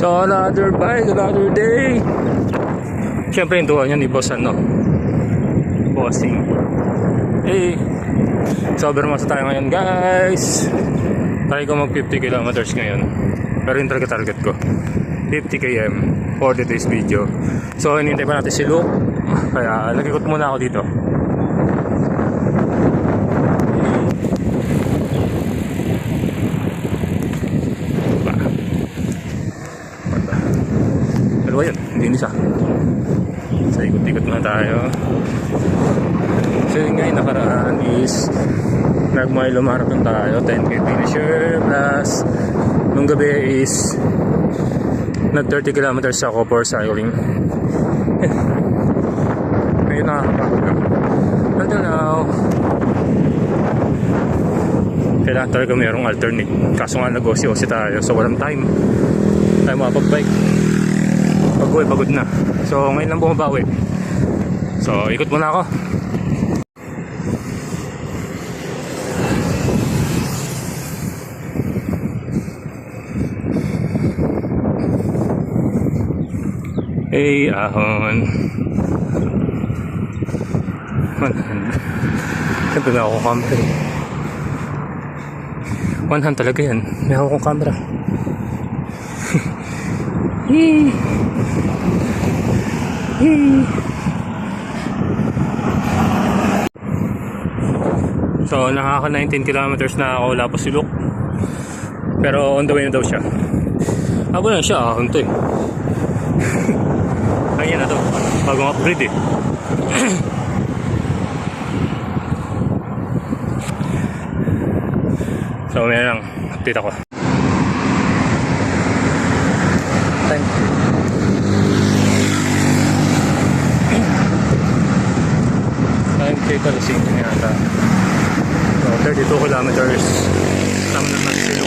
So another bike, another day. Siyempre yung tuwa niya ni Boss Bossing. Hey, sober masa tayo ngayon guys. Try ko mag 50 kilometers ngayon. Pero yung target ko 50 km for today's video. So hinintay pa natin si Luke. Kaya nag-ikot muna ako dito. Dalawa yun, hindi isa. So ikot-ikot na tayo. So yun nga yung nakaraan is nag-mile marathon tayo, 10k finisher plus nung gabi is nag 30 kilometers ako for cycling. Ngayon nakakapagod lang. Until now kailangan talaga mayroong alternate. Kaso nga nag-osi-osi tayo, so walang time tayo makapag-bike. Pagod na. So ngayon lang bumabawi. So ikot muna ako. Hey, ahon. 100. Siyempre may ako camera. 100 talaga yan. May ako camera. Hey. So nakaka 19 kilometers na ako, wala pa si Luke. Pero on the way na daw siya. Abo na siya, ahon to eh. Ayan na to, bagong upgrade eh. So may lang, update ako. Thank you. 9k kalasing na yata. So 32 kilometers. Tama na natin silo.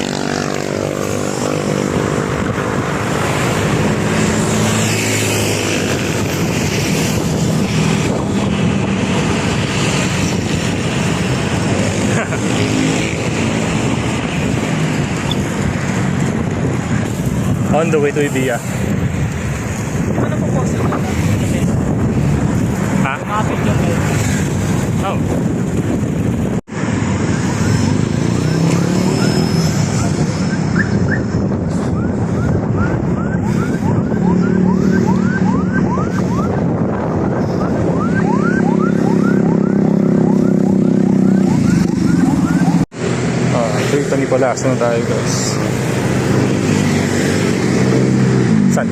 On the way to Ibiya. Ano po po sa Ha? kapit yung Oh. Ito ni pala. Saan tayo guys? Saan?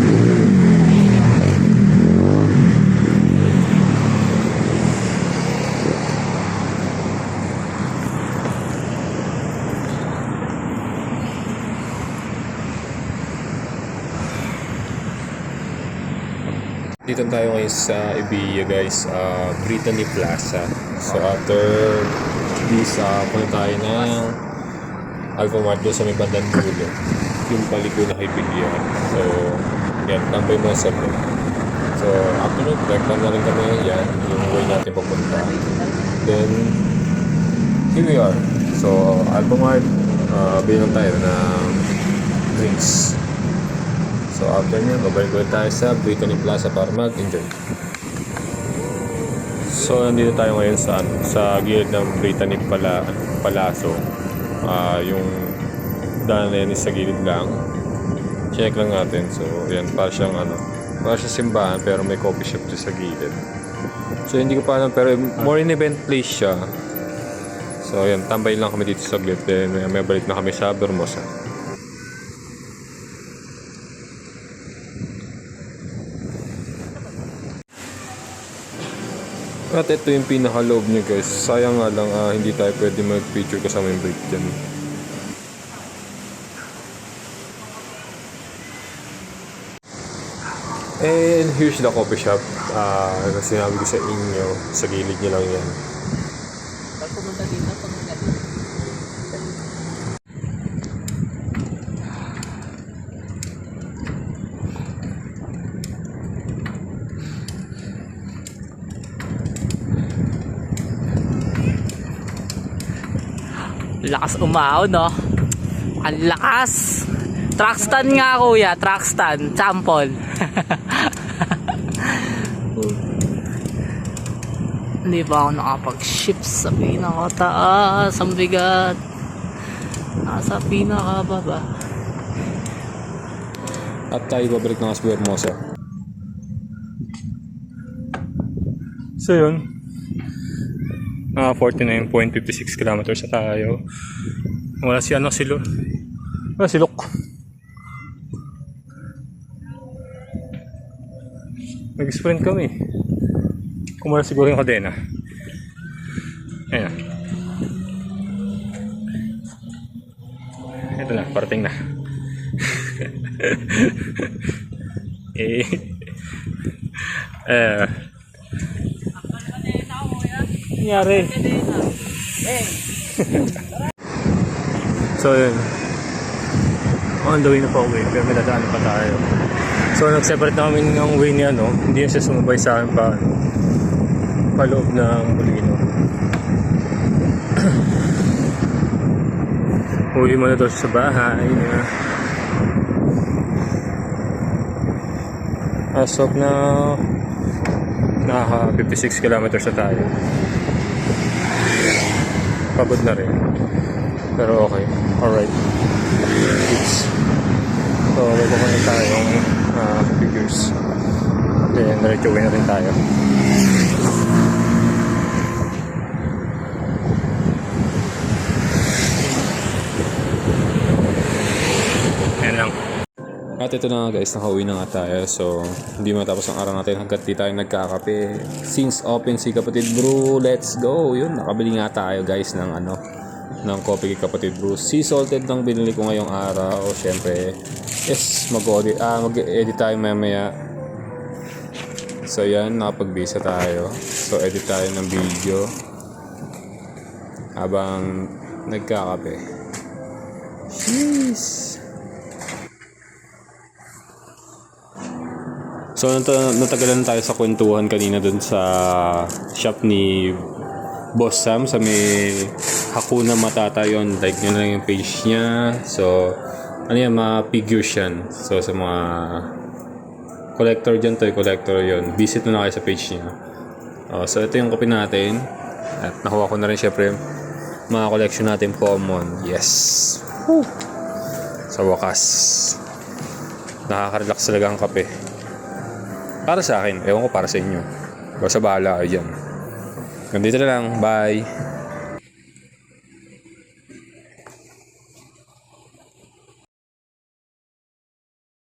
Dito tayo ngayon sa Ibiya guys, Brittany Plaza. So after this, punta tayo ng Alphamart doon sa may bandang dulo. Yung paliko na kay Ibiya. So yan, tambay mo sa bro. So after nun, breakdown na rin kami. Yan, yung way natin papunta. Then here we are. So Alphamart, bilang tayo ng drinks. So after nyo, babalik ulit tayo sa Brittany Plaza para mag-enjoy. So nandito tayo ngayon sa gilid ng Brittany Palazzo. Yung daan na yan is sa gilid lang. Check lang natin. So yan, para siyang simbahan pero may coffee shop sa gilid. So hindi ko pa alam, pero more in event place siya. So yan, tambay lang kami dito sa gilid. Then may balik na kami sa Bermosa. At ito yung pinaka-loob niya guys. Sayang nga lang hindi tayo pwede mag-picture kasama yung break dyan. And here's the coffee shop. Sinabi ko sa inyo, sa gilid niya lang yan. pag pumunta dito, pag magaling. Lakas umao, no? Ang lakas! Traxtan nga kuya, Traxtan, sample. Hindi pa ako nakapag-shift sa pinakataas. Ang bigat. Nasa pinakababa. At tayo babalik ng Asbu Hermosa. So yun. 49.56 kilometers na tayo. Wala si wala si Lok. Nag-sprint kami. Kumula siguro yung kadena. Ayan. Ito na, parating na. Nangyari. So yun. On the way na pa uwi, pero may dadaan pa tayo. So nag-separate namin ng way ni hindi siya sumabay sa akin pa loob ng Molino. Uwi mo na daw sa bahay na. As of now, naka 56 kilometers na tayo. Pagod na rin. Pero okay. Alright. So, may kukunin tayong figures. Then, diretso uwi na rin tayo. Yan lang. At ito na nga guys, nakauwi na nga tayo. So, hindi matapos ang araw natin hanggat di tayo nagkakape. Since open si Kapatid Brew, let's go! Yun, nakabili nga tayo guys ng ng coffee kay Kapatid Brew. Sea salted lang binili ko ngayong araw. Siyempre, yes, mag-edit tayo mamaya. So yan, nakapag-visa tayo. So edit tayo ng video habang nagkakape. Jeez! So natagalan tayo sa kwentuhan kanina dun sa shop ni Boss Sam sa may Hakuna Matata yun. Like nyo lang yung page niya. So mga figures yan. So sa mga collector dyan, toy collector yun, visit na kayo sa page niya. So ito yung kape natin. At nakuha ko na rin syempre mga collection natin common. Yes! Woo! Sa wakas, nakaka-relax talaga ang kape. Para sa akin, ewan ko para sa inyo. Basta bahala kayo dyan. Ganito na lang. Bye!